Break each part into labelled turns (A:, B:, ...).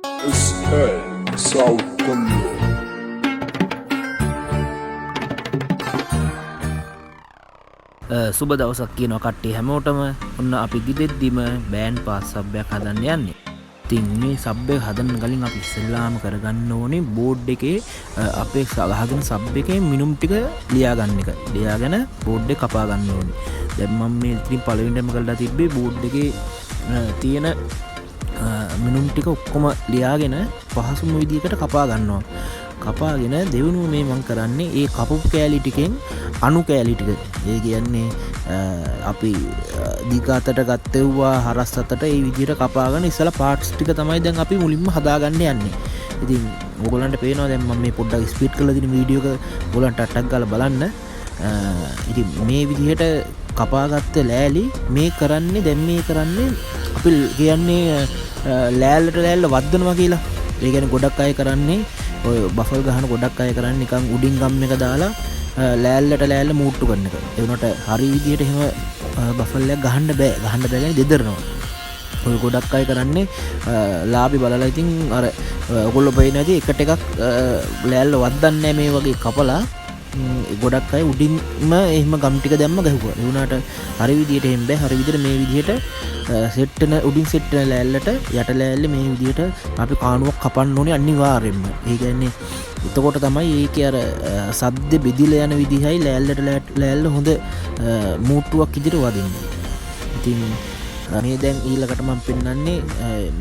A: Sound Kollo.
B: සුබ දවසක් කියනවා කට්ටිය හැමෝටම. ඔන්න අපි ගිදෙද්දිම බෑන්ඩ් පාස් සබ්යක් හදන්න යන්නේ. ඉතින් මේ සබ් එක හදන්න කලින් අපි ඉස්සෙල්ලාම කරගන්න ඕනේ බෝඩ් එකේ අපේ ගහගෙන සබ් එකේ මිනුම් ටික ලියා ගන්න එක. ලියාගෙන බෝඩ් එක කපා ගන්න ඕනේ. දැන් මම මේ ඉතින් පළවෙනිටම කරලා තිබ්බේ බෝඩ් එකේ තියෙන මිනුම් ටික ඔක්කොම ලියාගෙන පහසුම විදිහකට කපා ගන්නවා. කපාගෙන දෙවනුව මේ මං කරන්නේ ඒ කපපු කෑලි ටිකෙන් අණු කෑලි ටික. ඒ කියන්නේ අපි දිග අතට ගත්තෙව්වා හරස් අතට ඒ විදිහට කපාගෙන ඉස්සලා පාර්ට්ස් ටික තමයි දැන් අපි මුලින්ම හදාගන්න යන්නේ. ඉතින් ඕගොල්ලන්ට පේනවා දැන් මම මේ පොඩ්ඩක් ස්පීඩ් කරලා දින වීඩියෝ එක ඕගොල්ලන්ට ටක් ගාලා බලන්න. ඉතින් මේ විදිහට කපාගත්ත ලෑලි මේ කරන්නේ දැන් මේ කරන්නේ අපි කියන්නේ ලෑල්ලට ලෑල්ල වද්දනවා කියලා. ඒ කියන්නේ ගොඩක් අය කරන්නේ ඔය බෆල් ගහන ගොඩක් අය කරන්නේ නිකන් උඩින් ගම් එක දාලා ලෑල්ලට ලෑල්ල මූට්ටු කරන එක. ඒ වුණාට හරි විදියට එහෙම බෆල් එකක් ගහන්න බෑ. ගහන්න බෑ දෙදරනවා. ඔය ගොඩක් අය කරන්නේ ලාභි බලලා ඉතින් අර ඔයගොල්ලෝ පේන ඇති එකට එකක් ලෑල්ල වද්දන්නේ මේ වගේ කපලා ගොඩක් අය උඩින්ම එහෙම ගම් ටික දැම්ම ගහුවා. ඒ වුණාට හරි විදියට එහෙම බෑ. හරි විදියට මේ විදියට සෙට් වෙන උඩින් සෙට් වෙන ලෑල්ලට යට ලෑල්ල මේ විදියට අපි කාණුවක් කපන්න ඕනේ අනිවාර්යෙන්ම. ඒ කියන්නේ එතකොට තමයි ඒකේ අර සද්ද බෙදිලා යන විදිහයි ලෑල්ලට ලෑල්ල හොඳ මූට්ටුවක් විදියට වදින්නේ. ඉතින් මේ දැන් ඊළඟට මම පෙන්නන්නේ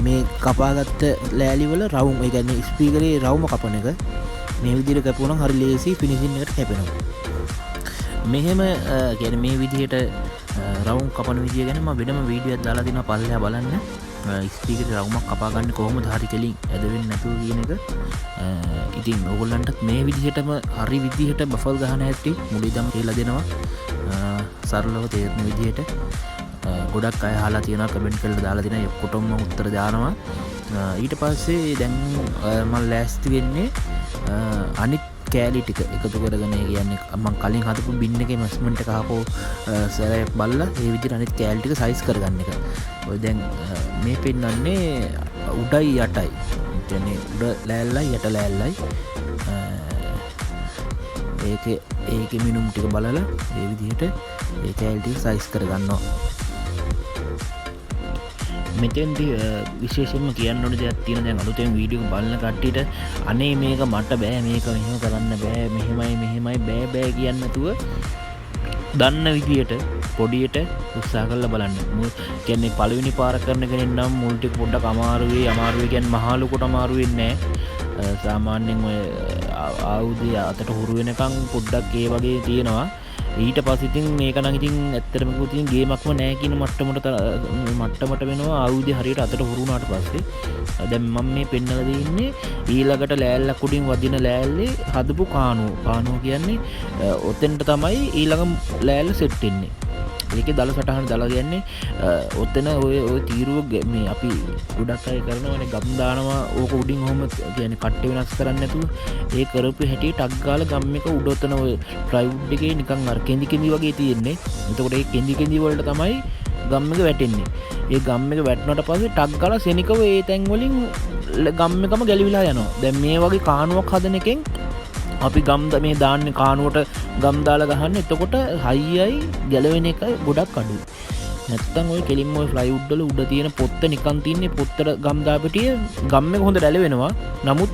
B: මේ කපාගත්ත ලෑලි වල රවුම්. ඒ කියන්නේ ස්පීකරේ රවුම කපන එක. මේ විදිහට කැපුණා නම් හරි ලේසි ෆිනිෂින් එකට කැපෙනවා. මෙහෙම කියන්නේ මේ විදිහට රවුම් කපන විදිය ගැන මම වෙනම වීඩියෝ එකක් දාලා තිනවා පල්ලෙහා බලන්න. ස්පීකරේ රවුමක් කපා ගන්න කොහොමද හරි කෙලින් ඇද වෙන්නේ නැතුව කියන එක. ඉතින් ඕගොල්ලන්ටත් මේ විදිහටම හරි විදිහට බෆල් ගහන හැටි මුලින්දම කියලා දෙනවා. සරලව තේරෙන විදිහට. ගොඩක් අය අහලා තියෙනවා කමෙන්ට් කරලා දාලා තියෙනවා ඔක්කොටම මම උත්තර දානවා. ඊට පස්සේ දැන් මම ලෑස්ති වෙන්නේ අනිත් කෑලි ටික එකතු කරගෙන. කියන්නේ මම කලින් හදපු බින් එකේ ඉන්වෙස්ට්මන්ට් එක අහපෝ සරයක් බලලා ඒ විදිහට අනිත් කෑලි ටික සයිස් කරගන්න එක. ඔය දැන් මේ පෙන්නන්නේ උඩයි යටයි. කියන්නේ උඩ ලෑල්ලයි යට ලෑල්ලයි. ඒකේ මිනුම් ටික බලලා ඒ විදිහට ඒ කෑලි ටික සයිස් කරගන්නවා. මෙතෙන්දි විශේෂයෙන්ම කියන්න ඕන දෙයක් තියෙන. දැන් අලුතෙන් වීඩියෝ එක බලන කට්ටියට අනේ මේක මට බෑ, මේක මෙහෙම කරන්න බෑ, මෙහෙමයි බෑ කියන්නේ නැතුව දන්න විදියට පොඩියට උත්සාහ කරලා බලන්න. කියන්නේ පළවෙනි පාර කරන කෙනෙක් නම් මුල් ටික පොඩ්ඩක් අමාරුයි කියන්නේ මහා ලොකුට අමාරු වෙන්නේ නැහැ. සාමාන්‍යයෙන් ඔය ආයුධය අතට හුරු වෙනකන් පොඩ්ඩක් ඒ වගේ තියෙනවා. ඊට පස්සේ ඉතින් මේක නම් ඉතින් ඇත්තටම කිව්වොත් ඉතින් ගේමක්ම නෑ කියන මට්ටමට වෙනවා ආයුධය හරියට අතට හුරු වුණාට පස්සේ. දැන් මම මේ පෙන්නලා දෙන්නේ ඊළඟට ලෑල්ලක් උඩින් වදින ලෑල්ලේ හදපු කාණුව කියන්නේ ඔතෙන්ට තමයි ඊළඟ ලෑල්ල සෙට් වෙන්නේ. ඒකේ දල සටහන දාලා කියන්නේ ඔතන ඔය තීරුව මේ අපි ගොඩක් අය කරනවානේ ගම් දානවා ඕක උඩින් ඔහොම කියන්නේ කට්ටේ වෙනස් කරන්නේ නැතුව ඒ කරපු හැටි ටක් ගාලා ගම් එක උඩ ඔතන ඔය ප්ලයිවුඩ් එකේ නිකන් අර කෙඳි වගේ තියෙන්නේ. එතකොට ඒ කෙඳි වලට තමයි ගම් එක වැටෙන්නේ. ඒ ගම් එක වැටුණාට පස්සේ ටක් ගාලා සෙනිකව ඒ තැන් වලින් ගම් එකම ගැලවිලා යනවා. දැන් මේ වගේ කාණුවක් හදන එකෙන් අපි මේ දාන්නේ කාණුවට ගම් දාලා ගහන්න. එතකොට හයියයි ගැලවෙන එක ගොඩක් අඩුයි. නැත්තම් ඔය කෙලින්ම ඔය ප්ලයිවුඩ් වල උඩ තියෙන පොත්ත නිකන් තින්නේ පොත්තට ගම් දාපිටිය ගම් එක හොඳ රැළවෙනවා. නමුත්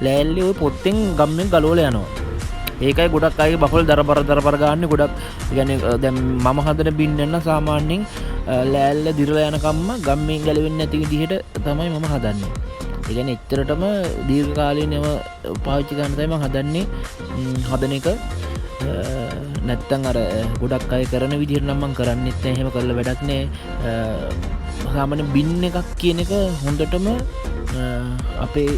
B: ලෑල්ලේ ඔය පොත්තෙන් ගම් එක ගලවලා යනවා. ඒකයි ගොඩක් අය බෆල් දරබර ගන්න ගොඩක්. කියන්නේ දැන් මම හදන බින් යන සාමාන්‍යයෙන් ලෑල්ල දිරලා යනකම්ම ගම්මෙන් ගැලවෙන්නේ නැති විදිහට තමයි මම හදන්නේ. ඒ කියන්නේ එච්චරටම දීර්ඝ කාලීනව පාවිච්චි කරන්න තමයි මම හදන්නේ. හදන එක නැත්තම් අර ගොඩක් අය කරන විදිහට නම් මම කරන්නේත් නැහැ. එහෙම කරලා වැඩක් නැහැ. සාමාන්‍ය බින් එකක් කියන එක හොඳටම අපේ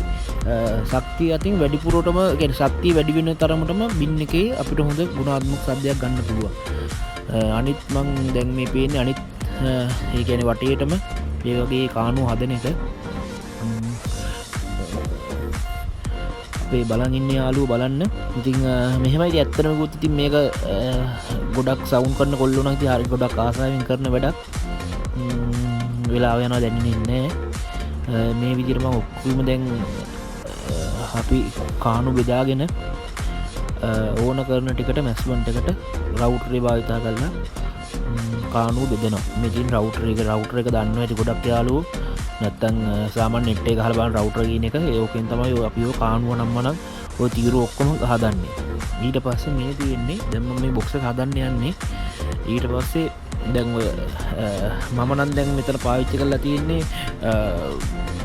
B: ශක්තිය අතින් වැඩිපුරටම කියන්නේ ශක්තිය වැඩි වෙන තරමටම බින් එකේ අපිට හොඳ ගුණාත්මක සද්දයක් ගන්න පුළුවන්. අනිත් මං දැන් මේ පේන්නේ අනිත් ඒ කියන්නේ වටේටම මේ වගේ කාණුව හදන එක අපේ බලන් ඉන්න යාළුවෝ බලන්න. ඉතින් මෙහෙමයි ඉතින් ඇත්තටම කිව්වොත් ඉතින් මේක ගොඩක් සවුන්ඩ් කරන කොල්ලෝ නම් ඉතින් හරි ගොඩක් ආසාවෙන් කරන වැඩක්. වෙලාව යනවා දැනෙන්නේ නැහැ. මේ විදිහට මම ඔක්කොම දැන් අපි කාණු බෙදාගෙන ඕන කරන ටිකට මැස්බන්ට් එකට රවුටරේ භාවිතා කරලා කාණු බෙදනවා. මේකින් රවුටර් එක දන්නවා ඇති ගොඩක් යාළුවෝ. නැත්තම් සාමාන්‍ය නෙට් එක ගහලා බලන රවුටර් කියන එක ඒකෙන් තමයි අපි ඔය කාණුව නම්මනම් ඔය තීරු ඔක්කොම හදන්නේ. ඊට පස්සේ මේ තියෙන්නේ දැන් මම මේ බොක්ස් එක හදන්න යන්නේ. ඊට පස්සේ දැන් ඔය මම නම් දැන් මෙතන පාවිච්චි කරලා තියෙන්නේ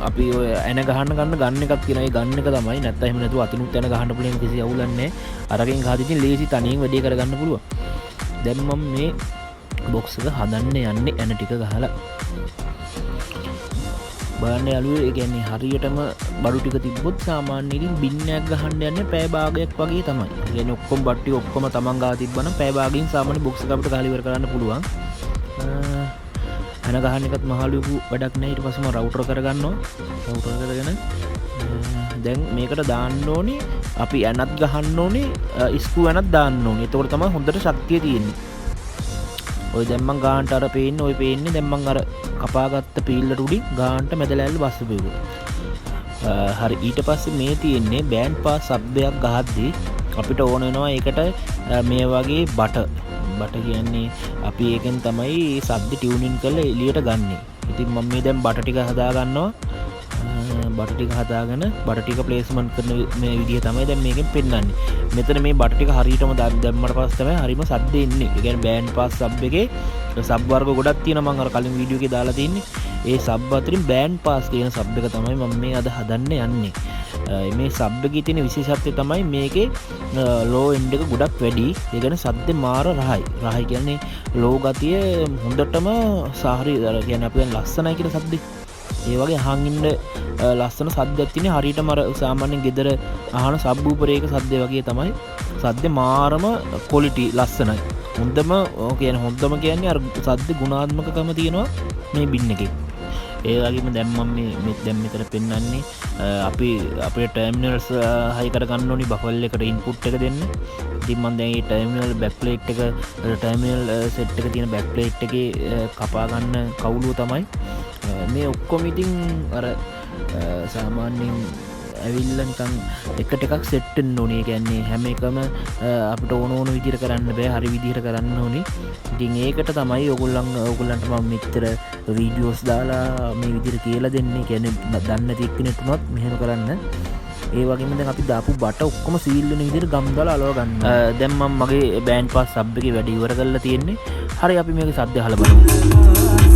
B: අපි ඔය ඇන ගන්න එකක් තියෙනවා. ඒ ගන්න එක තමයි. නැත්නම් එහෙම නැතුව අතිනුත් ඇන ගහන්න පුළුවන් කිසි අවුලක් නැහැ. අරකින් ගහද්දී ලේසි තනියෙන් වැඩේ කරගන්න පුළුවන්. දැන් මම මේ බොක්ස් එක හදන්න යන්නේ ඇන ටික ගහලා. බලන්න යාළුවෝ, ඒ කියන්නේ හරියටම බඩු ටික තිබ්බොත් සාමාන්‍යයෙන් බින්නයක් ගහන්න යන්නේ පැය භාගයක් වගේ තමයි. ඒ කියන්නේ ඔක්කොම බට්ටි ඔක්කොම තමන් ගාව තිබ්බනම් පැය භාගයෙන් සාමාන්‍ය බොක්ස් එක අපිට ගහලා ඉවර කරන්න පුළුවන්. ඇන ගහන්න එකත් මහලු වැඩක් නෑ. ඊට පස්සේ මම රවුටර් කරගන්නවා. රවුටර් කරගෙන දැන් මේකට දාන්න ඕනේ අපි ඇනත් ගහන්න ඕනේ, ස්ක්‍රූ ඇනත් දාන්න ඕනේ. එතකොට තමයි හොඳට ශක්තිය තියෙන්නේ. ඔය දැන් මං ගානට අර පේන්නේ ඔය පේන්නේ දැන් මං අර කපාගත්ත පීල්ලට උඩින් ගානට මැදලැල්ල බස්සපෙව්වා. හරි. ඊට පස්සේ මේ තියෙන්නේ බෑන්ඩ් පාස් සබ්බයක් ගහද්දී අපිට ඕන වෙනවා ඒකට මේ වගේ බට කියන්නේ අපි ඒකෙන් තමයි සද්ද ටියුනින් කරලා එළියට ගන්නෙ. ඉතින් මම මේ දැන් බට ටික හදා ගන්නවා. බට ටික හදාගෙන බට ටික ප්ලේස්මන්ට් කරන මේ විදිය තමයි දැන් මේකෙන් පෙන්නන්නේ. මෙතන මේ බට ටික හරියටම දැම්මට පස්සේ තමයි හරියම සද්ද එන්නේ. ඒ කියන්නේ බෑන්ඩ් පාස් සබ් එකේ සබ් වර්ග ගොඩක් තියෙනවා. මම අර කලින් වීඩියෝ එකේ දාලා තින්නේ. ඒ සබ් අතරින් බෑන්ඩ් පාස් කියන සබ් එක තමයි මම මේ අද හදන්න යන්නේ. මේ සබ් එකේ තියෙන විශේෂත්වය තමයි මේකේ ලෝ එන්ඩ් එක ගොඩක් වැඩි. ඒ කියන්නේ සද්දේ මාර රහයි. රහයි කියන්නේ ලෝ ගතිය හොඳටම සාහරි කියන්නේ අපි දැන් ලස්සනයි කියන සද්දේ. ඒ වගේ අහන් ඉන්න ලස්සන සද්දයක් තියෙන හරියටම අර සාමාන්‍යයෙන් ගෙදර අහන සබ් වූපරයක සද්දේ වගේ තමයි. සද්දේ මාරම ක්වොලිටි ලස්සනයි. හොඳම කියන්නේ අර සද්දේ ගුණාත්මකකම තියෙනවා මේ බින් එකේ. ඒ වගේම දැන් මම මේ දැන් මෙතන පෙන්වන්නේ අපි අපේ ටර්මිනල්ස් හයි කර ගන්න ඕනි බෆල් එකට ඉන්පුට් එක දෙන්න. ඉතින් මම දැන් මේ ටර්මිනල් බෑක් ප්ලේට් එක ටර්මිනල් සෙට් එක තියෙන බෑක් ප්ලේට් එකේ කපා ගන්න කවුළුව තමයි මේ ඔක්කොම. ඉතින් අර සාමාන්‍යයෙන් ඇවිල්ලා නිකන් එකට එකක් සෙට් වෙන්න ඕනේ. ඒ කියන්නේ හැම එකම අපිට ඕන විදිහට කරන්න බෑ. හරි විදිහට කරන්න ඕනේ. ඉතින් ඒකට තමයි ඔයගොල්ලන්ට මම මෙච්චර වීඩියෝස් දාලා මේ විදිහට කියලා දෙන්නේ. කියන්නේ දන්නේ නැති එක්කෙනෙක් වුණත් මෙහෙම කරන්න. ඒ වගේම දැන් අපි දාපු බට ඔක්කොම සීල් වෙන විදිහට ගම් දාලා අලව ගන්න. දැන් මම මගේ බෑන්ඩ් පාස් සබ් එකේ වැඩ ඉවර කරලා තියෙන්නේ. හරි අපි මේකේ සද්ද අහලා බලමු.